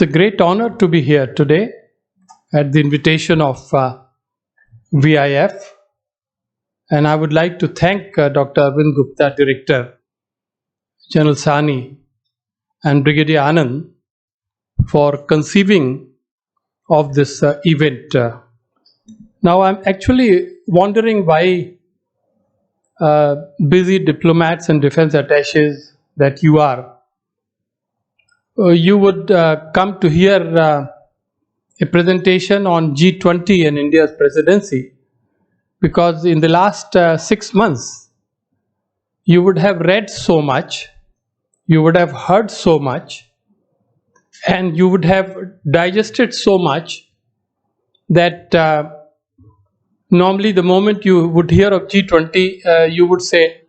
It's a great honor to be here today at the invitation of VIF, and I would like to thank Dr. Arvind Gupta, Director, General Sani, and Brigadier Anand for conceiving of this event. Now, I'm actually wondering why busy diplomats and defense attaches that you are, you would come to hear a presentation on G20 and India's presidency, because in the last 6 months, you would have read so much, you would have heard so much, and you would have digested so much that normally the moment you would hear of G20, you would say,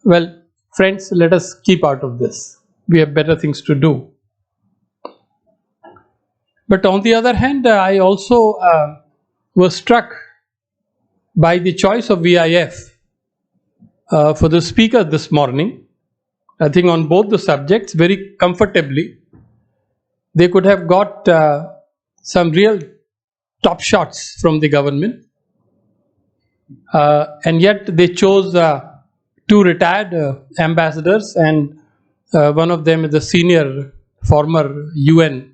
well, friends, let us keep out of this. We have better things to do. But on the other hand, I also was struck by the choice of VIF for the speaker this morning. I think on both the subjects, very comfortably, they could have got some real top shots from the government. And yet they chose two retired ambassadors, and one of them is a senior former UN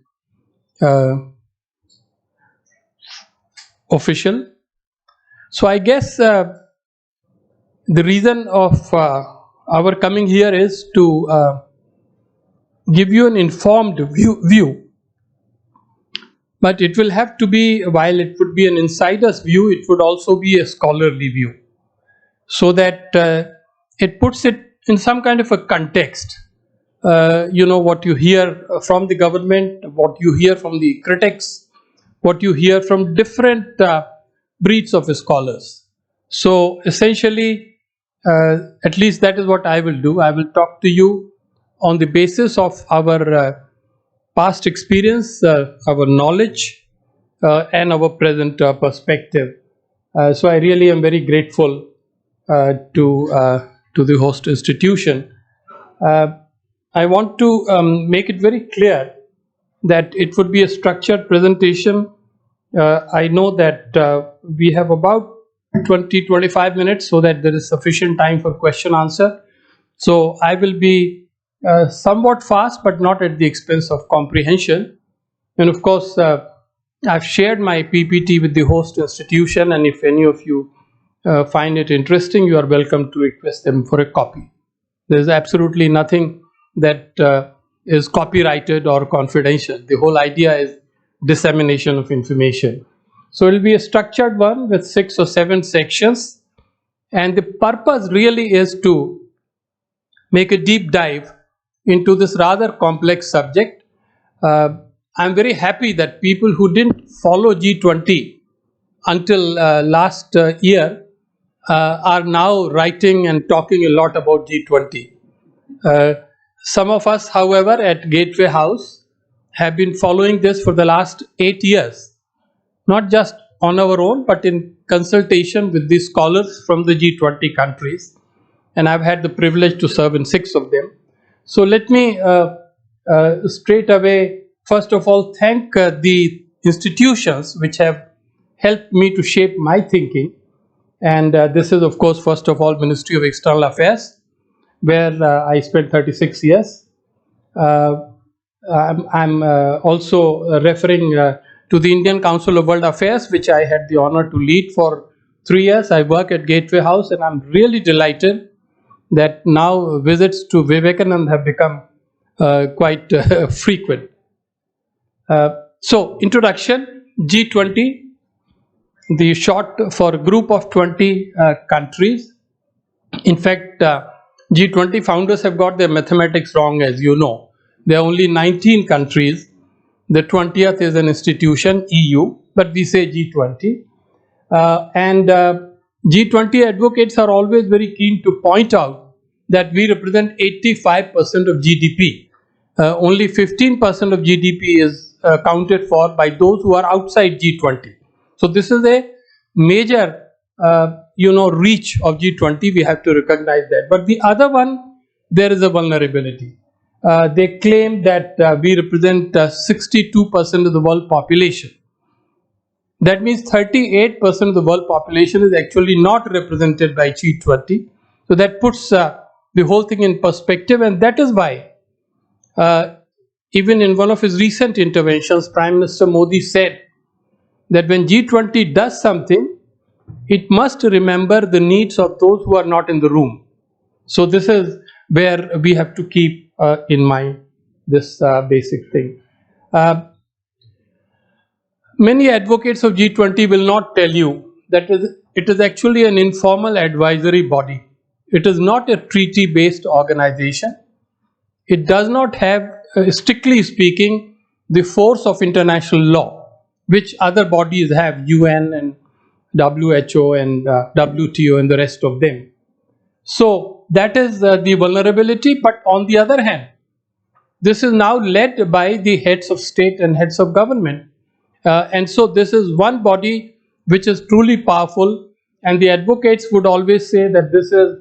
official. So I guess the reason of our coming here is to give you an informed view. But it will have to be, while it would be an insider's view, it would also be a scholarly view, so that it puts it in some kind of a context. What you hear from the government, what you hear from the critics, what you hear from different breeds of scholars. So essentially, at least that is what I will do. I will talk to you on the basis of our past experience, our knowledge, and our present perspective. So I really am very grateful to the host institution. I want to make it very clear that it would be a structured presentation. I know that we have about 20-25 minutes, so that there is sufficient time for question answer. So I will be somewhat fast, but not at the expense of comprehension. And of course, I've shared my PPT with the host institution, and if any of you find it interesting, you are welcome to request them for a copy. There is absolutely nothing that is copyrighted or confidential. The whole idea is dissemination of information. So it will be a structured one with 6 or 7 sections, and the purpose really is to make a deep dive into this rather complex subject. I'm very happy that people who didn't follow G20 until last year are now writing and talking a lot about G20. Some of us, however, at Gateway House have been following this for the last 8 years, not just on our own, but in consultation with the scholars from the G20 countries. And I've had the privilege to serve in 6 of them. So let me straight away, first of all, thank the institutions which have helped me to shape my thinking. And this is, of course, first of all, Ministry of External Affairs, where I spent 36 years. I'm also referring to the Indian Council of World Affairs, which I had the honor to lead for 3 years. I work at Gateway House, and I'm really delighted that now visits to Vivekanand have become quite frequent. So, introduction, G20, the short for group of 20 countries. In fact, G20 founders have got their mathematics wrong, as you know. There are only 19 countries. The 20th is an institution, EU, but we say G20. And G20 advocates are always very keen to point out that we represent 85% of GDP. Only 15% of GDP is accounted for by those who are outside G20. So this is a major reach of G20. We have to recognize that. But the other one, there is a vulnerability. they claim that we represent 62% of the world population. That means 38% of the world population is actually not represented by G20. So that puts the whole thing in perspective, and that is why even in one of his recent interventions, Prime Minister Modi said that when G20 does something, it must remember the needs of those who are not in the room. So this is where we have to keep in mind this basic thing. Many advocates of G20 will not tell you that it is actually an informal advisory body. It is not a treaty-based organization. It does not have, strictly speaking, the force of international law, which other bodies have, UN and WHO and WTO and the rest of them. So that is the vulnerability. But on the other hand, this is now led by the heads of state and heads of government. And so this is one body which is truly powerful, and the advocates would always say that this is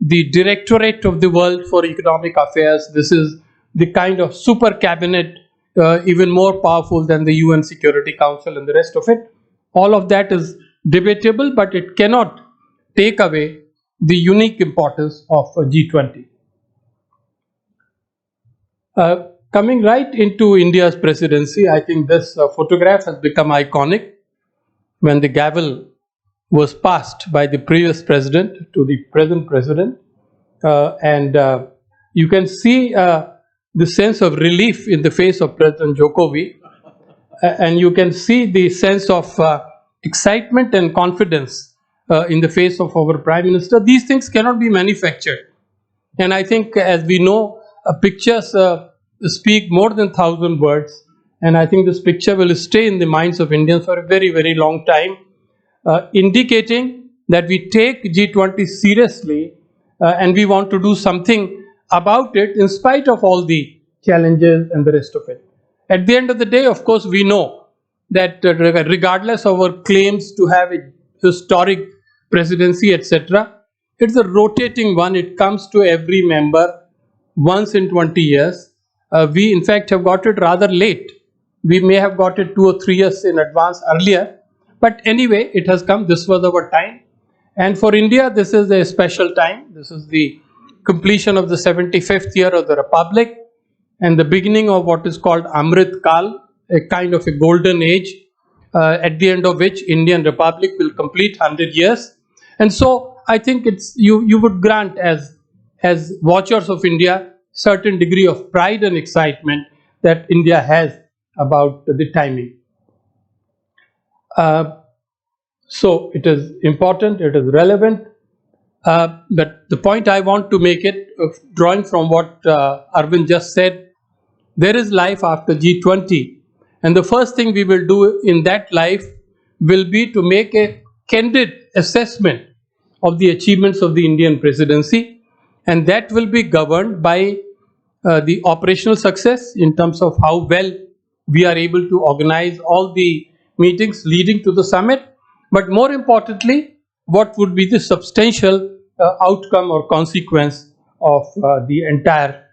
the Directorate of the World for Economic Affairs. This is the kind of super cabinet, even more powerful than the UN Security Council and the rest of it. All of that is debatable, but it cannot take away the unique importance of G20. Coming right into India's presidency, I think this photograph has become iconic. When the gavel was passed by the previous president to the present president, and you can see the sense of relief in the face of President Jokowi, and you can see the sense of excitement and confidence in the face of our Prime Minister. These things cannot be manufactured, and I think, as we know, pictures speak more than 1,000 words, and I think this picture will stay in the minds of Indians for a very, very long time, indicating that we take G20 seriously and we want to do something about it in spite of all the challenges and the rest of it. At the end of the day, of course, we know that regardless of our claims to have a historic presidency, etc., it's a rotating one. It comes to every member once in 20 years. We in fact have got it rather late. We may have got it 2 or 3 years in advance earlier, but anyway, it has come. This was our time, and for India this is a special time. This is the completion of the 75th year of the Republic and the beginning of what is called Amrit Kal, a kind of a golden age, at the end of which Indian Republic will complete 100 years. And so I think it's you would grant, as watchers of India, certain degree of pride and excitement that India has about the timing. So it is important, it is relevant, but the point I want to make it, drawing from what Arvind just said, there is life after G20, and the first thing we will do in that life will be to make a candid assessment of the achievements of the Indian presidency, and that will be governed by the operational success in terms of how well we are able to organize all the meetings leading to the summit, but more importantly, what would be the substantial outcome or consequence of the entire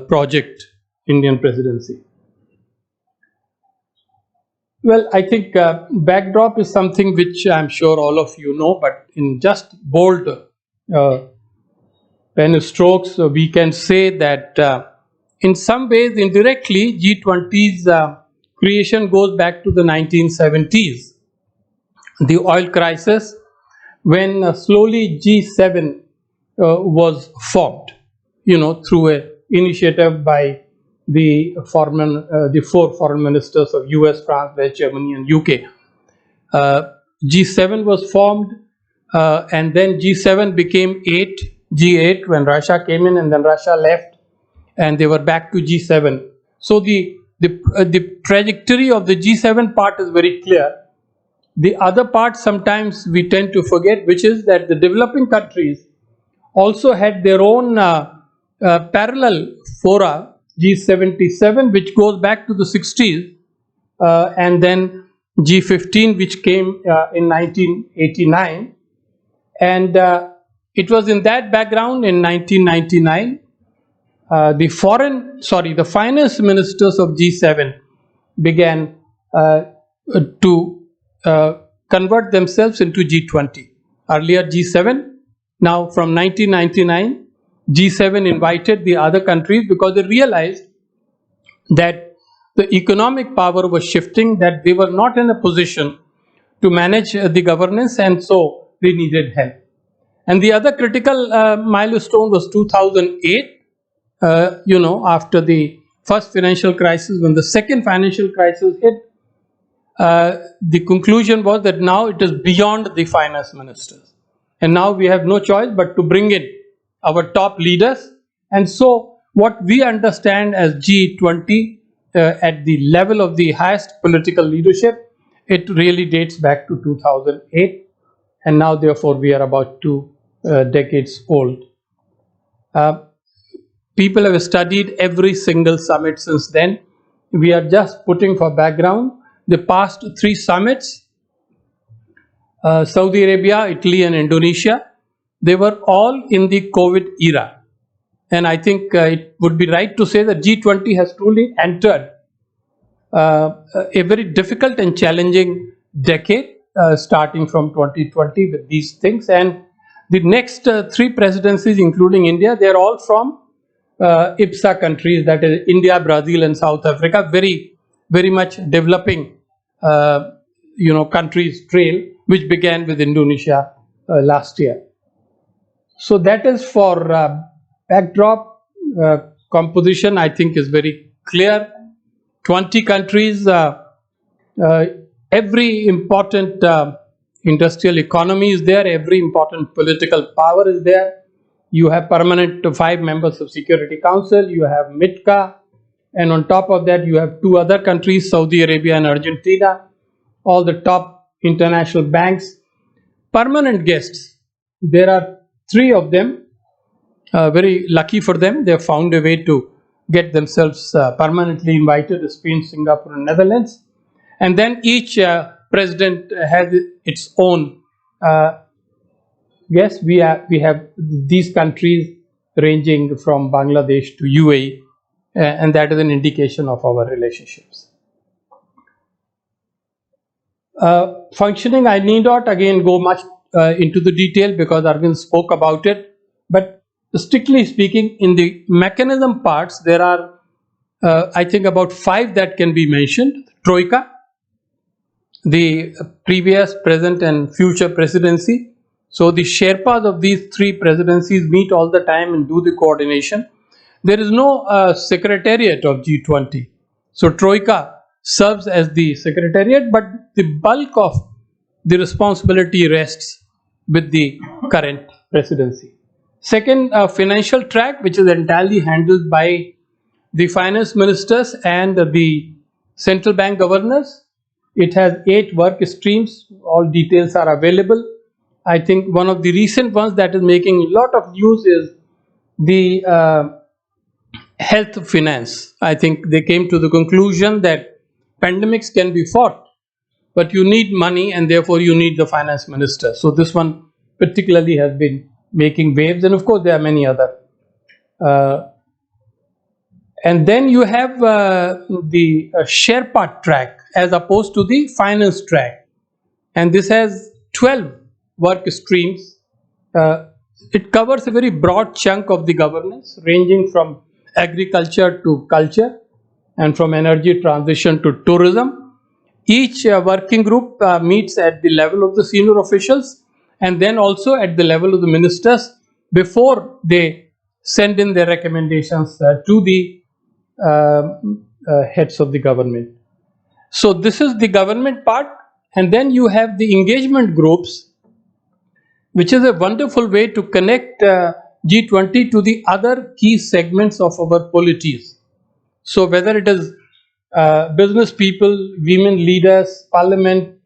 project Indian presidency. Well, I think backdrop is something which I'm sure all of you know, but in just bold pen strokes, we can say that in some ways, indirectly, G20's creation goes back to the 1970s, the oil crisis, when slowly G7 was formed, through an initiative by the four foreign ministers of US, France, West Germany, and UK. G7 was formed, and then G7 became G8 when Russia came in, and then Russia left, and they were back to G7. So the trajectory of the G7 part is very clear. The other part sometimes we tend to forget, which is that the developing countries also had their own parallel fora, G77, which goes back to the 60s, and then G15, which came in 1989. And it was in that background in 1999 the finance ministers of G7 began to convert themselves into G20. Earlier G7, now from 1999, G7 invited the other countries because they realized that the economic power was shifting, that they were not in a position to manage the governance, and so they needed help. And the other critical milestone was 2008, after the first financial crisis. When the second financial crisis hit, the conclusion was that now it is beyond the finance ministers. And now we have no choice but to bring in our top leaders. And so what we understand as G20 at the level of the highest political leadership, it really dates back to 2008. And now therefore we are about 2 decades old. People have studied every single summit since then. We are just putting for background the past 3 summits, Saudi Arabia, Italy and Indonesia, they were all in the COVID era. And I think it would be right to say that G20 has truly entered a very difficult and challenging decade, starting from 2020 with these things. And the next 3 presidencies, including India, they are all from IPSA countries, that is India, Brazil and South Africa, very, very much developing countries trail, which began with Indonesia last year. So that is for backdrop. Composition, I think, is very clear. 20 countries, every important industrial economy is there, every important political power is there. You have permanent 5 members of Security Council, you have MITCA, and on top of that you have 2 other countries, Saudi Arabia and Argentina, all the top international banks. Permanent guests, there are 3 of them. Very lucky for them, they have found a way to get themselves permanently invited: Spain, Singapore and Netherlands. And then each president has its own. Yes, we have these countries ranging from Bangladesh to UAE, and that is an indication of our relationships. Functioning, I need not again go much into the detail because Arvind spoke about it, but strictly speaking, in the mechanism parts, there are I think about 5 that can be mentioned. Troika, the previous, present and future presidency. So the Sherpas of these 3 presidencies meet all the time and do the coordination. There is no secretariat of G20. So Troika serves as the secretariat, but the bulk of the responsibility rests with the current presidency. Second, financial track, which is entirely handled by the finance ministers and the central bank governors. It has 8 work streams. All details are available. I think one of the recent ones that is making a lot of news is the health finance. I think they came to the conclusion that pandemics can be fought, but you need money and therefore you need the finance minister. So this one particularly has been making waves, and of course there are many other. And then you have the Sherpa track as opposed to the finance track, and this has 12 work streams. It covers a very broad chunk of the governance, ranging from agriculture to culture and from energy transition to tourism. Each working group meets at the level of the senior officials and then also at the level of the ministers before they send in their recommendations to the heads of the government. So this is the government part, and then you have the engagement groups, which is a wonderful way to connect G20 to the other key segments of our polities. So whether it is business people, women leaders, parliament,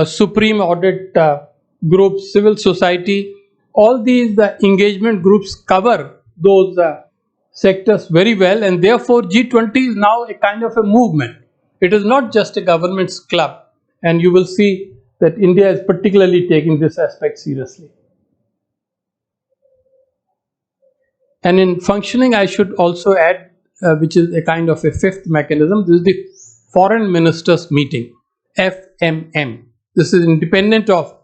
supreme audit groups, civil society, all these engagement groups cover those sectors very well, and therefore G20 is now a kind of a movement. It is not just a government's club, and you will see that India is particularly taking this aspect seriously. And in functioning, I should also add, which is a kind of a fifth mechanism, this is the Foreign Ministers Meeting, FMM. This is independent of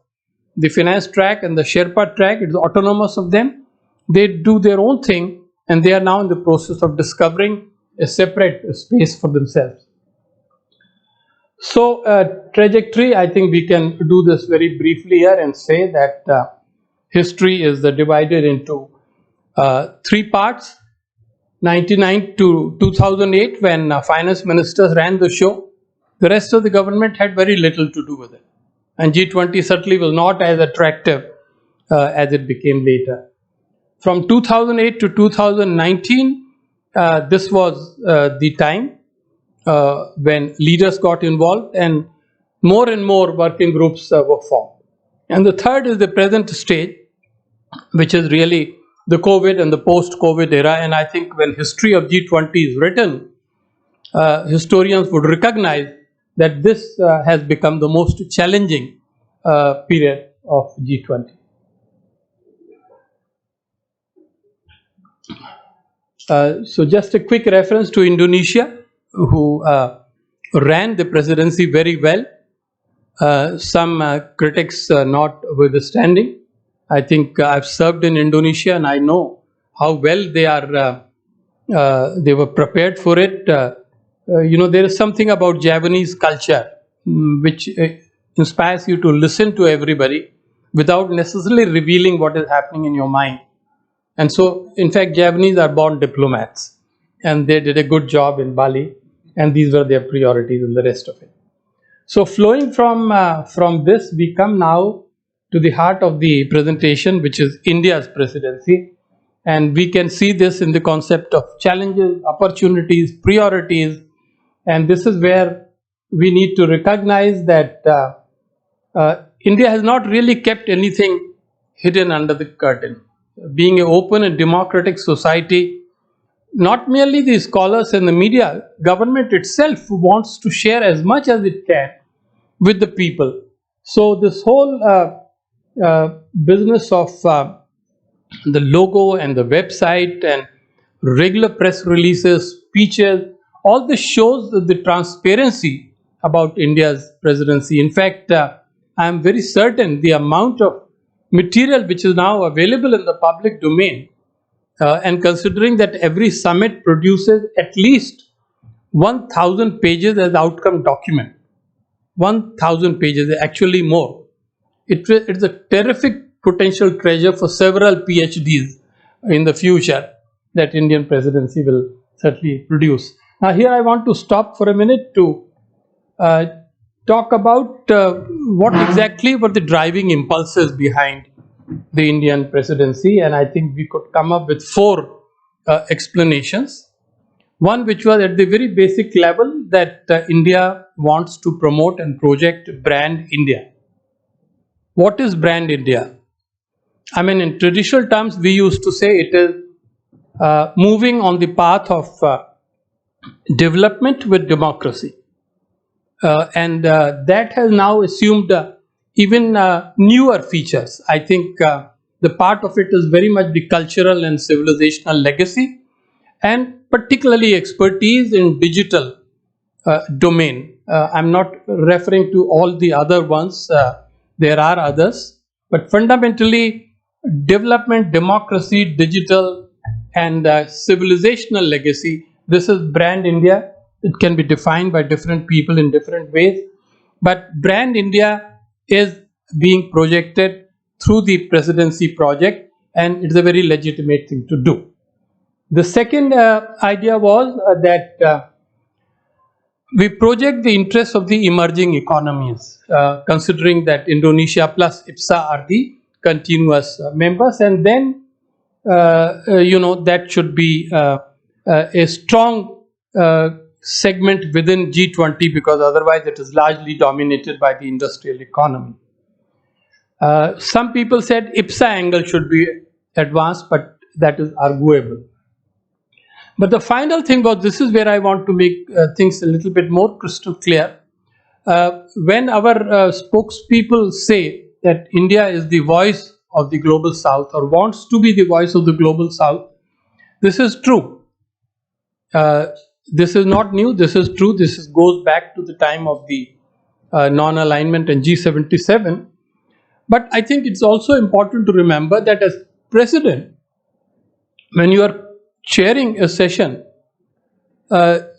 the finance track and the Sherpa track. It is autonomous of them. They do their own thing, and they are now in the process of discovering a separate space for themselves. So, trajectory, I think we can do this very briefly here and say that history is divided into three parts. 99 to 2008, when finance ministers ran the show. The rest of the government had very little to do with it. And G20 certainly was not as attractive as it became later. From 2008 to 2019, this was the time when leaders got involved and more working groups were formed. And the third is the present stage, which is really the COVID and the post-COVID era. And I think when history of G20 is written, historians would recognize that this has become the most challenging period of G20. So just a quick reference to Indonesia, who ran the presidency very well. Some critics notwithstanding. I think I've served in Indonesia and I know how well they were prepared for it. There is something about Javanese culture which inspires you to listen to everybody without necessarily revealing what is happening in your mind. And so, in fact, Javanese are born diplomats, and they did a good job in Bali, and these were their priorities and the rest of it. So, flowing from this, we come now to the heart of the presentation, which is India's presidency. And we can see this in the concept of challenges, opportunities, priorities. And this is where we need to recognize that India has not really kept anything hidden under the curtain. Being an open and democratic society, not merely the scholars and the media, government itself wants to share as much as it can with the people. So this whole business of the logo and the website and regular press releases, speeches, all this shows the transparency about India's presidency. In fact, I am very certain the amount of material which is now available in the public domain, and considering that every summit produces at least 1,000 pages as outcome document, 1,000 pages, actually more. It's a terrific potential treasure for several PhDs in the future that Indian presidency will certainly produce. Now here I want to stop for a minute to talk about what exactly were the driving impulses behind the Indian presidency, and I think we could come up with four explanations. One which was at the very basic level that India wants to promote and project brand India. What is brand India? I mean, in traditional terms, we used to say it is moving on the path of development with democracy. And that has now assumed even newer features. I think the part of it is very much the cultural and civilizational legacy, and particularly expertise in digital domain. I'm not referring to all the other ones. There are others, but fundamentally development, democracy, digital, and civilizational legacy. This is brand India. It can be defined by different people in different ways, but brand India is being projected through the presidency project, and it's a very legitimate thing to do. The second idea was that we project the interests of the emerging economies, considering that Indonesia plus IPSA are the continuous members, and then that should be a strong segment within G20, because otherwise it is largely dominated by the industrial economy. Some people said IPSA angle should be advanced, but that is arguable. But the final thing was, this is where I want to make things a little bit more crystal clear. When our spokespeople say that India is the voice of the global south, or wants to be the voice of the global south, This is true. Uh, this is not new. This is true. Goes back to the time of the non-alignment and G77. But I think it's also important to remember that as president, when you are chairing a session,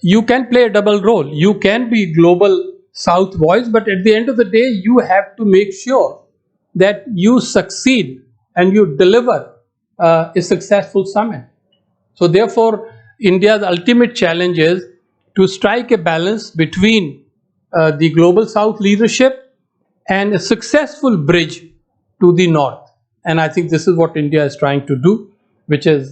you can play a double role. You can be global South voice, but at the end of the day, you have to make sure that you succeed and you deliver a successful summit. So therefore, India's ultimate challenge is to strike a balance between the global South leadership and a successful bridge to the North. And I think this is what India is trying to do, which is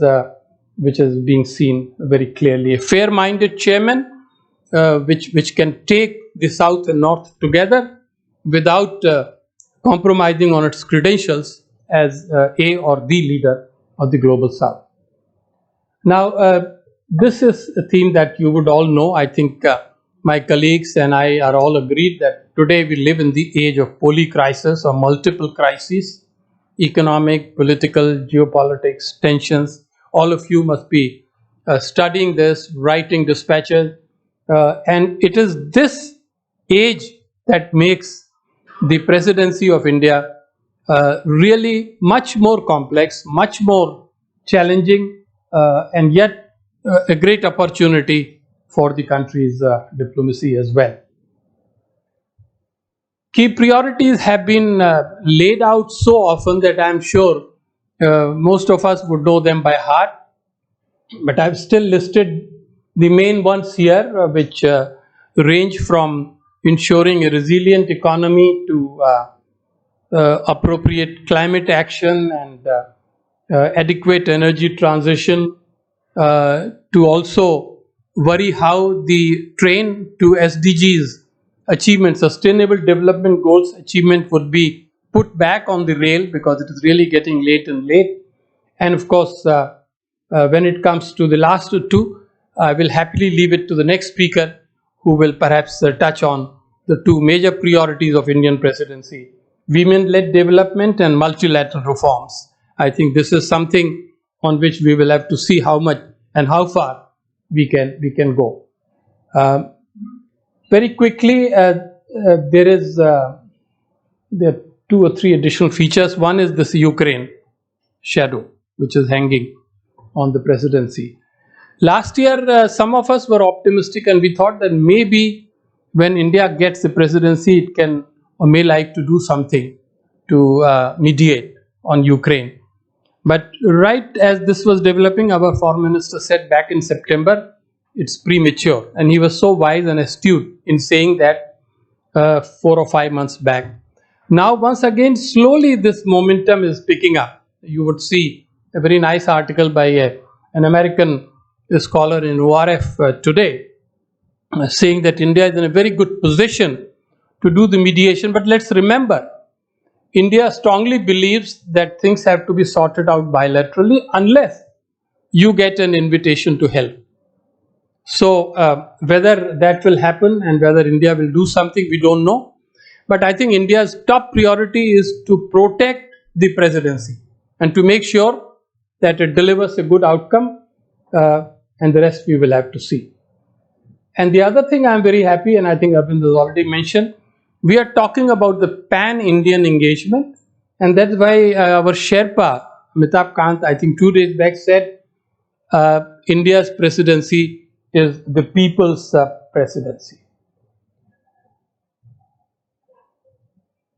being seen very clearly. A fair-minded chairman, which can take the South and North together without compromising on its credentials as a or the leader of the global South. Now, this is a theme that you would all know. I think my colleagues and I are all agreed that today we live in the age of polycrisis or multiple crises: economic, political, geopolitics, tensions. All of you must be studying this, writing dispatches, and it is this age that makes the presidency of India really much more complex, much more challenging, and yet a great opportunity for the country's diplomacy as well. Key priorities have been laid out so often that I'm sure most of us would know them by heart, but I've still listed the main ones here, which range from ensuring a resilient economy to appropriate climate action and adequate energy transition, to also worry how the train to SDGs achievement, Sustainable Development Goals achievement, would be put back on the rail, because it is really getting late and late. And of course, when it comes to the last two, I will happily leave it to the next speaker, who will perhaps touch on the two major priorities of Indian presidency: women-led development and multilateral reforms. I think this is something on which we will have to see how much and how far we can go. Very quickly, there are 2 or 3 additional features. One is this Ukraine shadow, which is hanging on the presidency. Last year, some of us were optimistic, and we thought that maybe when India gets the presidency, it can or may like to do something to mediate on Ukraine. But right as this was developing, our foreign minister said back in September, it's premature. And he was so wise and astute in saying that 4 or 5 months back. Now, once again, slowly this momentum is picking up. You would see a very nice article by an American scholar in ORF today, saying that India is in a very good position to do the mediation. But let's remember, India strongly believes that things have to be sorted out bilaterally unless you get an invitation to help. So whether that will happen and whether India will do something, we don't know. But I think India's top priority is to protect the presidency and to make sure that it delivers a good outcome, and the rest we will have to see. And the other thing I'm very happy, and I think Arvind has already mentioned, we are talking about the pan-Indian engagement, and that's why our Sherpa, Amitabh Kant, I think 2 days back said, India's presidency is the people's presidency.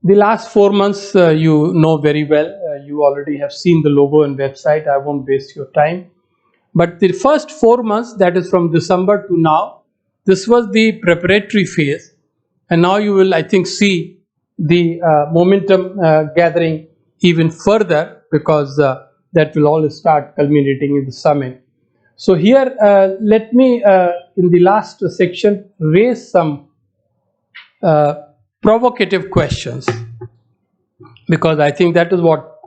The last 4 months, you know very well, you already have seen the logo and website, I won't waste your time. But the first 4 months, that is from December to now, this was the preparatory phase. And now you will, I think, see the momentum gathering even further, because that will all start culminating in the summit. So here, let me, in the last section, raise some provocative questions, because I think that is what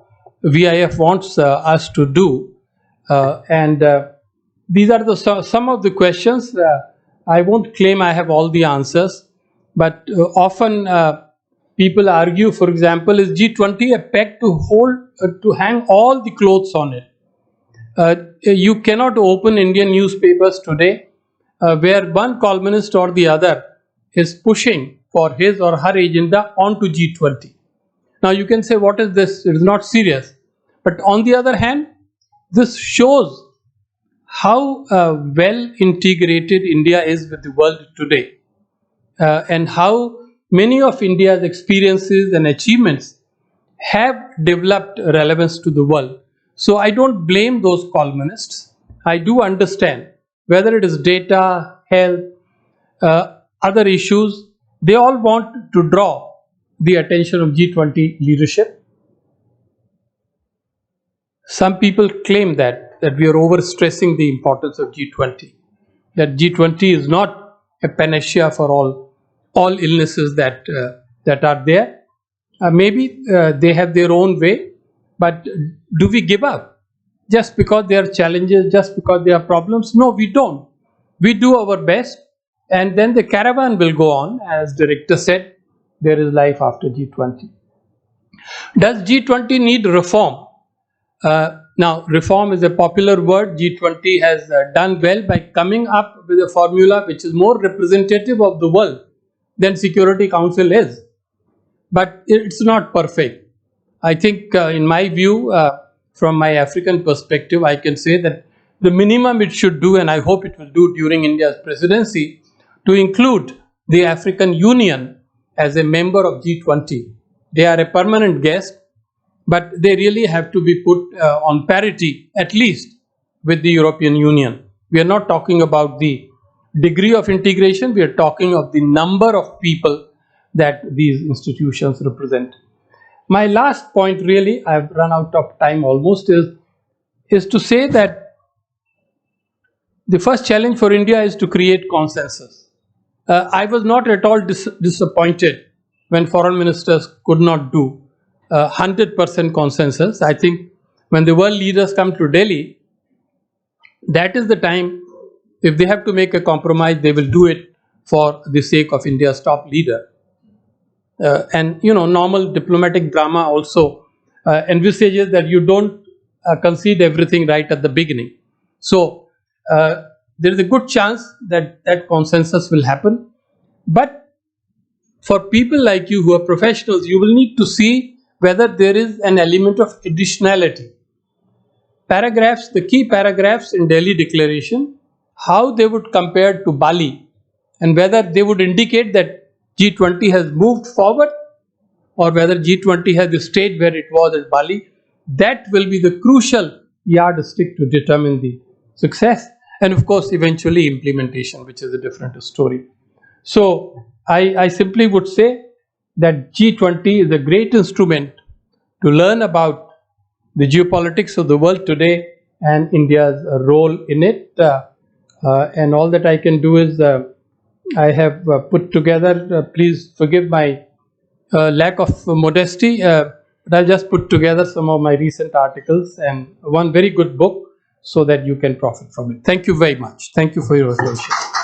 VIF wants us to do. And these are some of the questions. I won't claim I have all the answers. But often people argue, for example, is G20 a peg to hang all the clothes on it? You cannot open Indian newspapers today where one columnist or the other is pushing for his or her agenda onto G20. Now you can say, what is this? It is not serious. But on the other hand, this shows how well integrated India is with the world today, and how many of India's experiences and achievements have developed relevance to the world. So I don't blame those columnists. I do understand whether it is data, health, other issues, they all want to draw the attention of G20 leadership. Some people claim that we are overstressing the importance of G20, that G20 is not a panacea for all illnesses that are there. Maybe they have their own way, but do we give up just because there are challenges, just because there are problems? No, we don't. We do our best, and then the caravan will go on. As director said, there is life after G20. Does G20 need reform? Now, reform is a popular word. G20 has done well by coming up with a formula which is more representative of the world than Security Council is. But it's not perfect. I think, in my view, from my African perspective, I can say that the minimum it should do, and I hope it will do during India's presidency, to include the African Union as a member of G20. They are a permanent guest, but they really have to be put on parity, at least, with the European Union. We are not talking about the degree of integration, we are talking of the number of people that these institutions represent. My last point, really, I've run out of time almost, is to say that the first challenge for India is to create consensus. I was not at all disappointed when foreign ministers could not do 100% consensus. I think when the world leaders come to Delhi, that is the time, if they have to make a compromise, they will do it for the sake of India's top leader. And normal diplomatic drama also envisages that you don't concede everything right at the beginning. So there is a good chance that consensus will happen. But for people like you who are professionals, you will need to see whether there is an element of additionality. Paragraphs, the key paragraphs in Delhi Declaration, how they would compare to Bali, and whether they would indicate that G20 has moved forward or whether G20 has stayed where it was at Bali. That will be the crucial yardstick to determine the success, and of course eventually implementation, which is a different story. So I simply would say that G20 is a great instrument to learn about the geopolitics of the world today and India's role in it. And all that I can do is I have put together, please forgive my lack of modesty, but I just put together some of my recent articles and one very good book so that you can profit from it. Thank you very much. Thank you for your attention.